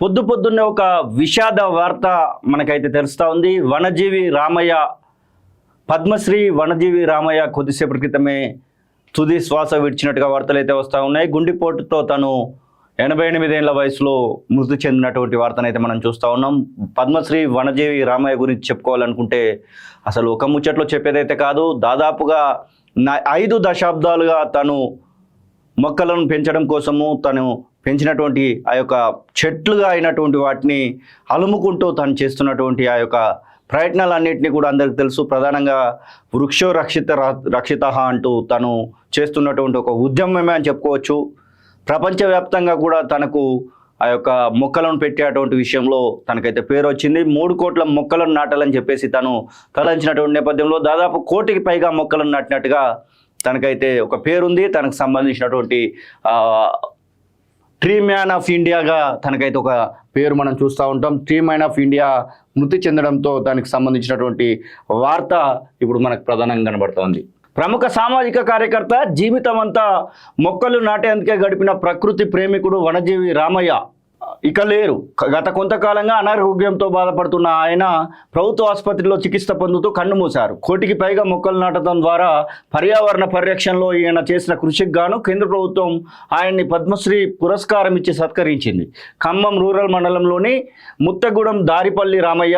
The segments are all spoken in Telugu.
పొద్దున్నే ఒక విషాద వార్త మనకైతే తెలుస్తూ ఉంది. వనజీవి రామయ్య, పద్మశ్రీ వనజీవి రామయ్య కొద్దిసేపటి క్రితమే తుది శ్వాస విడిచినట్టుగా వార్తలు అయితే వస్తూ ఉన్నాయి. గుండెపోటుతో తను 88 ఏళ్ల వయసులో మృతి చెందినటువంటి వార్తనైతే మనం చూస్తూ ఉన్నాం. పద్మశ్రీ వనజీవి రామయ్య గురించి చెప్పుకోవాలనుకుంటే అసలు ఒక ముచ్చట్లో చెప్పేదైతే కాదు. దాదాపుగా 5 దశాబ్దాలుగా తను మొక్కలను పెంచడం కోసము తను పెంచినటువంటి ఆ యొక్క చెట్లుగా అయినటువంటి వాటిని అలుముకుంటూ తను చేస్తున్నటువంటి ఆ యొక్క ప్రయత్నాలన్నింటినీ కూడా అందరికీ తెలుసు. ప్రధానంగా వృక్షో రక్షిత అంటూ తను చేస్తున్నటువంటి ఒక ఉద్యమమే అని చెప్పుకోవచ్చు. ప్రపంచవ్యాప్తంగా కూడా తనకు ఆ యొక్క మొక్కలను పెట్టేటువంటి విషయంలో తనకైతే పేరు వచ్చింది. 3 కోట్ల మొక్కలను నాటాలని చెప్పేసి తను తలంచినటువంటి నేపథ్యంలో దాదాపు 1 కోటికి పైగా మొక్కలను నాటినట్టుగా తనకైతే ఒక పేరుంది. తనకు సంబంధించినటువంటి ట్రీ మ్యాన్ ఆఫ్ ఇండియాగా తనకైతే ఒక పేరు మనం చూస్తూ ఉంటాం. ట్రీ మ్యాన్ ఆఫ్ ఇండియా మృతి చెందడంతో దానికి సంబంధించినటువంటి వార్త ఇప్పుడు మనకు ప్రధానంగా కనబడుతోంది. ప్రముఖ సామాజిక కార్యకర్త, జీవితం అంతా మొక్కలు నాటేందుకే గడిపిన ప్రకృతి ప్రేమికుడు వనజీవి రామయ్య ఇక లేరు. గత కొంతకాలంగా అనారోగ్యంతో బాధపడుతున్న ఆయన ప్రభుత్వ ఆసుపత్రిలో చికిత్స పొందుతూ కన్నుమూశారు. 1 కోటికి పైగా మొక్కలు నాటడం ద్వారా పర్యావరణ పరిరక్షణలో ఈయన చేసిన కృషికి గాను కేంద్ర ప్రభుత్వం ఆయన్ని పద్మశ్రీ పురస్కారం ఇచ్చి సత్కరించింది. ఖమ్మం రూరల్ మండలంలోని ముత్తగూడెం దారిపల్లి రామయ్య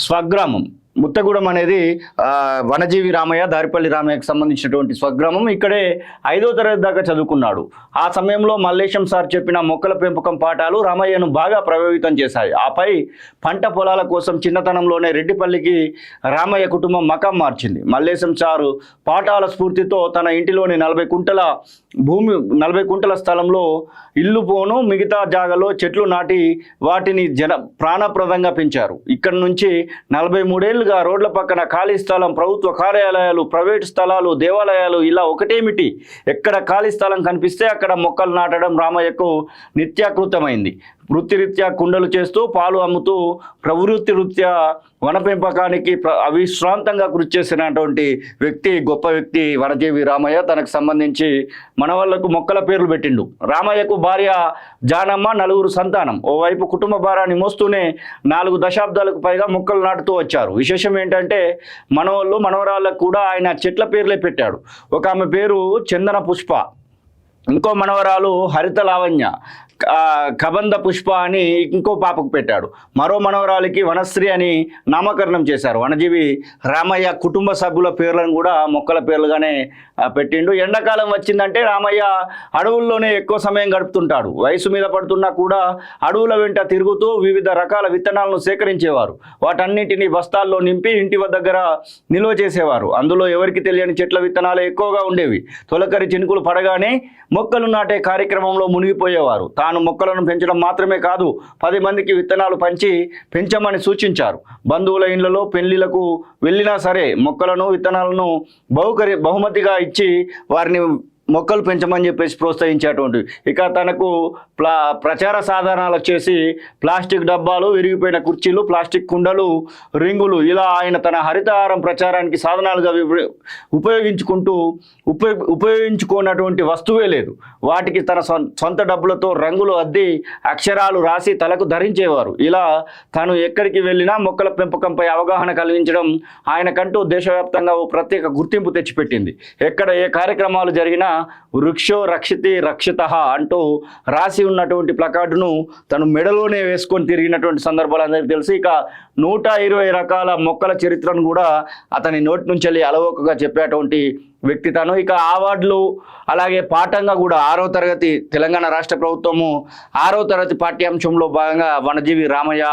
స్వగ్రామం. ముత్తగూడెం అనేది వనజీవి రామయ్య, దారిపల్లి రామయ్యకు సంబంధించినటువంటి స్వగ్రామం. ఇక్కడే 5వ తరగతి దాకా చదువుకున్నాడు. ఆ సమయంలో మల్లేశం సార్ చెప్పిన మొక్కల పెంపకం పాఠాలు రామయ్యను బాగా ప్రభావితం చేశాయి. ఆపై పంట పొలాల కోసం చిన్నతనంలోనే రెడ్డిపల్లికి రామయ్య కుటుంబం మకాం మార్చింది. మల్లేశం సారు పాఠాల స్ఫూర్తితో తన ఇంటిలోని 40 కుంటల స్థలంలో ఇల్లు పోను మిగతా జాగాలో చెట్లు నాటి వాటిని ప్రాణప్రదంగా పెంచారు. ఇక్కడి నుంచి 43 ఏళ్లు రోడ్ల పక్కన ఖాళీ స్థలం, ప్రభుత్వ కార్యాలయాలు, ప్రైవేటు స్థలాలు, దేవాలయాలు ఇలా ఒకటేమిటి ఎక్కడ ఖాళీ స్థలం కనిపిస్తే అక్కడ మొక్కలు నాటడం రామయ్యకు నిత్యాకృతమైంది. వృత్తిరీత్యా కుండలు చేస్తూ పాలు అమ్ముతూ ప్రవృత్తి రీత్యా వన పెంపకానికి అవిశ్రాంతంగా కృషి చేసినటువంటి వ్యక్తి, గొప్ప వ్యక్తి వనజీవి రామయ్య. తనకు సంబంధించి మనవాళ్లకు మొక్కల పేర్లు పెట్టిండు. రామయ్యకు భార్య జానమ్మ, 4 సంతానం. ఓవైపు కుటుంబ భారాన్ని మోస్తూనే 4 దశాబ్దాలకు పైగా మొక్కలు నాటుతూ వచ్చారు. విశేషం ఏంటంటే మనవాళ్ళు మనవరాళ్ళకు కూడా ఆయన చెట్ల పేర్లే పెట్టాడు. ఒక ఆమె పేరు చందన పుష్ప, ఇంకో మనవరాలు హరిత లావణ్య, కబంధ పుష్ప అని ఇంకో పాపకు పెట్టాడు. మరో మనవరాలికి వనశ్రీ అని నామకరణం చేశారు. వనజీవి రామయ్య కుటుంబ సభ్యుల పేర్లను కూడా మొక్కల పేర్లుగానే పెట్టిండు. ఎండాకాలం వచ్చిందంటే రామయ్య అడవుల్లోనే ఎక్కువ సమయం గడుపుతుంటాడు. వయసు మీద పడుతున్నా కూడా అడవుల వెంట తిరుగుతూ వివిధ రకాల విత్తనాలను సేకరించేవారు. వాటన్నిటిని బస్తాల్లో నింపి ఇంటి దగ్గర నిల్వ చేసేవారు. అందులో ఎవరికి తెలియని చెట్ల విత్తనాలు ఎక్కువగా ఉండేవి. తొలకరి చినుకులు పడగానే మొక్కలు నాటే కార్యక్రమంలో మునిగిపోయేవారు. తాను మొక్కలను పెంచడం మాత్రమే కాదు, 10 మందికి విత్తనాలు పంచి పెంచమని సూచించారు. బంధువుల ఇళ్లలో పెళ్లిలకు వెళ్ళినా సరే మొక్కలను విత్తనాలను బహుమతిగా ఇచ్చి వారిని మొక్కలు పెంచమని చెప్పేసి ప్రోత్సహించేటువంటి. ఇక తనకు ప్రచార సాధనాలు వచ్చేసి ప్లాస్టిక్ డబ్బాలు, విరిగిపోయిన కుర్చీలు, ప్లాస్టిక్ కుండలు, రింగులు ఇలా ఆయన తన హరితహారం ప్రచారానికి సాధనాలుగా ఉపయోగించుకున్నటువంటి వస్తువే లేదు. వాటికి తన సొంత డబ్బులతో రంగులు అద్ది అక్షరాలు రాసి తలకు ధరించేవారు. ఇలా తను ఎక్కడికి వెళ్ళినా మొక్కల పెంపకంపై అవగాహన కలిగించడం ఆయనకంటూ దేశవ్యాప్తంగా ఓ ప్రత్యేక గుర్తింపు తెచ్చిపెట్టింది. ఎక్కడ ఏ కార్యక్రమాలు జరిగినా వృక్షో రక్షిత అంటూ రాసి ఉన్నటువంటి ప్లకార్డును తను మెడలోనే వేసుకొని తిరిగినటువంటి సందర్భాలు అందరికీ తెలుసు. ఇక 120 రకాల మొక్కల చరిత్రను కూడా అతని నోటి నుంచి అలవోకగా చెప్పేటువంటి వ్యక్తి తను. ఇక అవార్డులు అలాగే పాఠంగా కూడా 6వ తరగతి తెలంగాణ రాష్ట్ర ప్రభుత్వము 6వ తరగతి పాఠ్యాంశంలో భాగంగా వనజీవి రామయ్య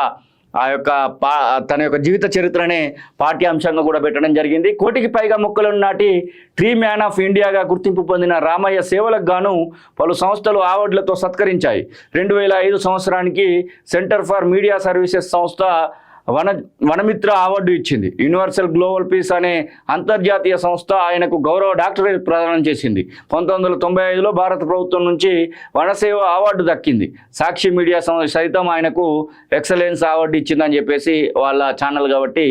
తన యొక్క జీవిత చరిత్రనే పాఠ్యాంశంగా కూడా పెట్టడం జరిగింది. 1 కోటికి పైగా మొక్కలను నాటి ట్రీ మ్యాన్ ఆఫ్ ఇండియాగా గుర్తింపు పొందిన రామయ్య సేవలకు గాను పలు సంస్థలు అవార్డులతో సత్కరించాయి. 2005 సంవత్సరానికి సెంటర్ ఫర్ మీడియా సర్వీసెస్ సంస్థ వనమిత్ర అవార్డు ఇచ్చింది. యూనివర్సల్ గ్లోబల్ పీస్ అనే అంతర్జాతీయ సంస్థ ఆయనకు గౌరవ డాక్టరేట్ ప్రదానం చేసింది. 1995లో భారత ప్రభుత్వం నుంచి వనసేవ అవార్డు దక్కింది. సాక్షి మీడియా సైతం ఆయనకు ఎక్సలెన్స్ అవార్డు ఇచ్చిందని చెప్పేసి వాళ్ళ ఛానల్ కాబట్టి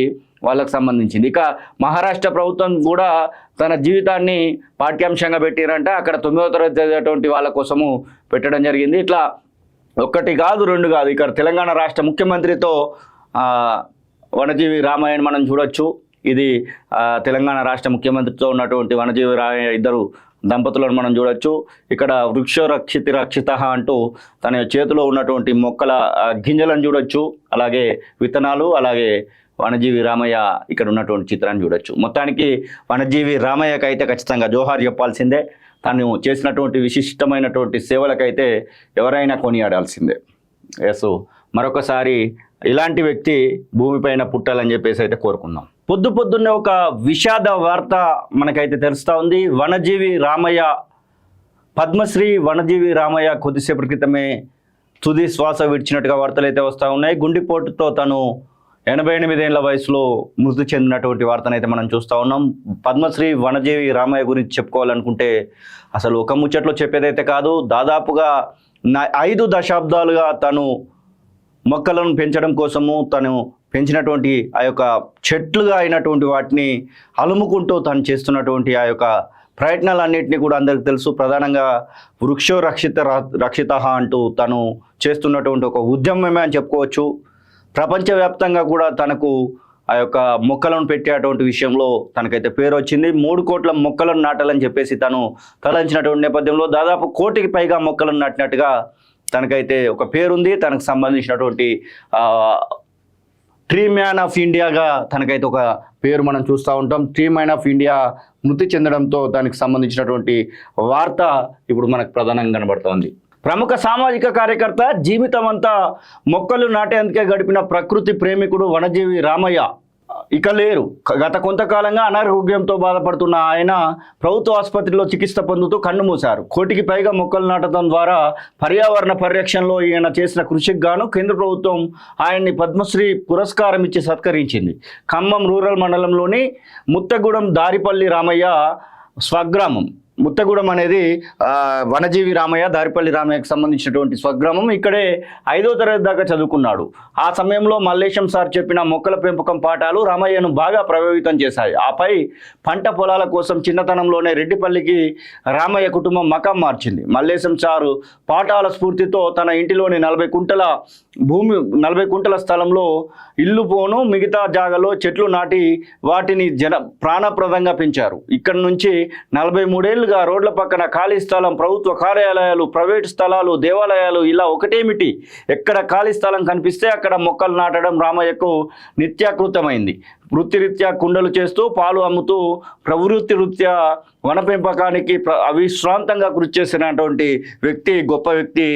వాళ్ళకు సంబంధించింది. ఇక మహారాష్ట్ర ప్రభుత్వం కూడా తన జీవితాన్ని పాఠ్యాంశంగా పెట్టారంట. అక్కడ 9వ తరగతి చదివేటువంటి వాళ్ళ కోసము పెట్టడం జరిగింది. ఇట్లా ఒక్కటి కాదు, రెండు కాదు, ఇక్కడ తెలంగాణ రాష్ట్ర ముఖ్యమంత్రితో ఆ, వనజీవి రామయ్యని మనం చూడొచ్చు. ఇది తెలంగాణ రాష్ట్ర ముఖ్యమంత్రితో ఉన్నటువంటి వనజీవి రామయ్య ఇద్దరు దంపతులను మనం చూడొచ్చు. ఇక్కడ వృక్షో రక్షిత అంటూ తన చేతిలో ఉన్నటువంటి మొక్కల గింజలను చూడొచ్చు, అలాగే విత్తనాలు, అలాగే వనజీవి రామయ్య ఇక్కడ ఉన్నటువంటి చిత్రాన్ని చూడొచ్చు. మొత్తానికి వనజీవి రామయ్యకి అయితే ఖచ్చితంగా జోహార్ చెప్పాల్సిందే. తను చేసినటువంటి విశిష్టమైనటువంటి సేవలకైతే ఎవరైనా కొనియాడాల్సిందే. ఎస్, మరొకసారి ఇలాంటి వ్యక్తి భూమిపైన పుట్టాలని చెప్పేసి అయితే కోరుకుందాం. పొద్దున్నే ఒక విషాద వార్త మనకైతే తెలుస్తూ ఉంది. వనజీవి రామయ్య, పద్మశ్రీ వనజీవి రామయ్య కొద్దిసేపటి క్రితమే తుది శ్వాస విడిచినట్టుగా వార్తలు అయితే వస్తూ ఉన్నాయి. గుండెపోటుతో తను 88 ఏళ్ల వయసులో మృతి చెందినటువంటి వార్తనైతే మనం చూస్తూ ఉన్నాం. పద్మశ్రీ వనజీవి రామయ్య గురించి చెప్పుకోవాలనుకుంటే అసలు ఒక ముచ్చట్లో చెప్పేదైతే కాదు. దాదాపుగా 5 దశాబ్దాలుగా తను మొక్కలను పెంచడం కోసము తను పెంచినటువంటి ఆ యొక్క చెట్లుగా అయినటువంటి వాటిని అలుముకుంటూ తను చేస్తున్నటువంటి ఆ యొక్క ప్రయత్నాలన్నింటినీ కూడా అందరికీ తెలుసు. ప్రధానంగా వృక్షో రక్షిత అంటూ తను చేస్తున్నటువంటి ఒక ఉద్యమమే అని చెప్పుకోవచ్చు. ప్రపంచవ్యాప్తంగా కూడా తనకు ఆ యొక్క మొక్కలను పెట్టేటువంటి విషయంలో తనకైతే పేరు వచ్చింది. 3 కోట్ల మొక్కలను నాటాలని చెప్పేసి తను తలంచినటువంటి నేపథ్యంలో దాదాపు 1 కోటికి పైగా మొక్కలను నాటినట్టుగా తనకైతే ఒక పేరుంది. తనకు సంబంధించినటువంటి ట్రీ మ్యాన్ ఆఫ్ ఇండియాగా తనకైతే ఒక పేరు మనం చూస్తూ ఉంటాం. ట్రీ మ్యాన్ ఆఫ్ ఇండియా మృతి చెందడంతో దానికి సంబంధించినటువంటి వార్త ఇప్పుడు మనకు ప్రధానంగా కనబడుతోంది. ప్రముఖ సామాజిక కార్యకర్త, జీవితమంతా మొక్కలు నాటేందుకే గడిపిన ప్రకృతి ప్రేమికుడు వనజీవి రామయ్య ఇక లేరు. గత కొంతకాలంగా అనారోగ్యంతో బాధపడుతున్న ఆయన ప్రభుత్వ ఆసుపత్రిలో చికిత్స పొందుతూ కన్నుమూశారు. 1 కోటికి పైగా మొక్కలు నాటడం ద్వారా పర్యావరణ పరిరక్షణలో ఈయన చేసిన కృషికి గాను కేంద్ర ప్రభుత్వం ఆయన్ని పద్మశ్రీ పురస్కారం ఇచ్చి సత్కరించింది. ఖమ్మం రూరల్ మండలంలోని ముత్తగూడెం దారిపల్లి రామయ్య స్వగ్రామం. ముత్తగూడెం అనేది వనజీవి రామయ్య, దారిపల్లి రామయ్యకు సంబంధించినటువంటి స్వగ్రామం. ఇక్కడే 5వ తరగతి దాకా చదువుకున్నాడు. ఆ సమయంలో మల్లేశం సార్ చెప్పిన మొక్కల పెంపకం పాఠాలు రామయ్యను బాగా ప్రభావితం చేశాయి. ఆపై పంట పొలాల కోసం చిన్నతనంలోనే రెడ్డిపల్లికి రామయ్య కుటుంబం మకాం మార్చింది. మల్లేశం సారు పాఠాల స్ఫూర్తితో తన ఇంటిలోని 40 కుంటల స్థలంలో ఇల్లు పోను మిగతా జాగాలో చెట్లు నాటి వాటిని ప్రాణప్రదంగా పెంచారు. ఇక్కడ నుంచి 43 ఏళ్లుగా రోడ్ల పక్కన ఖాళీ స్థలం, ప్రభుత్వ కార్యాలయాలు, ప్రైవేటు స్థలాలు, దేవాలయాలు ఇలా ఒకటేమిటి ఎక్కడ ఖాళీ స్థలం కనిపిస్తే అక్కడ మొక్కలు నాటడం రామయ్యకు నిత్యాకృతమైంది. వృత్తిరీత్యా కుండలు చేస్తూ పాలు అమ్ముతూ ప్రవృత్తి రీత్యా వన పెంపకానికి అవిశ్రాంతంగా కృషి చేసినటువంటి వ్యక్తి, గొప్ప వ్యక్తి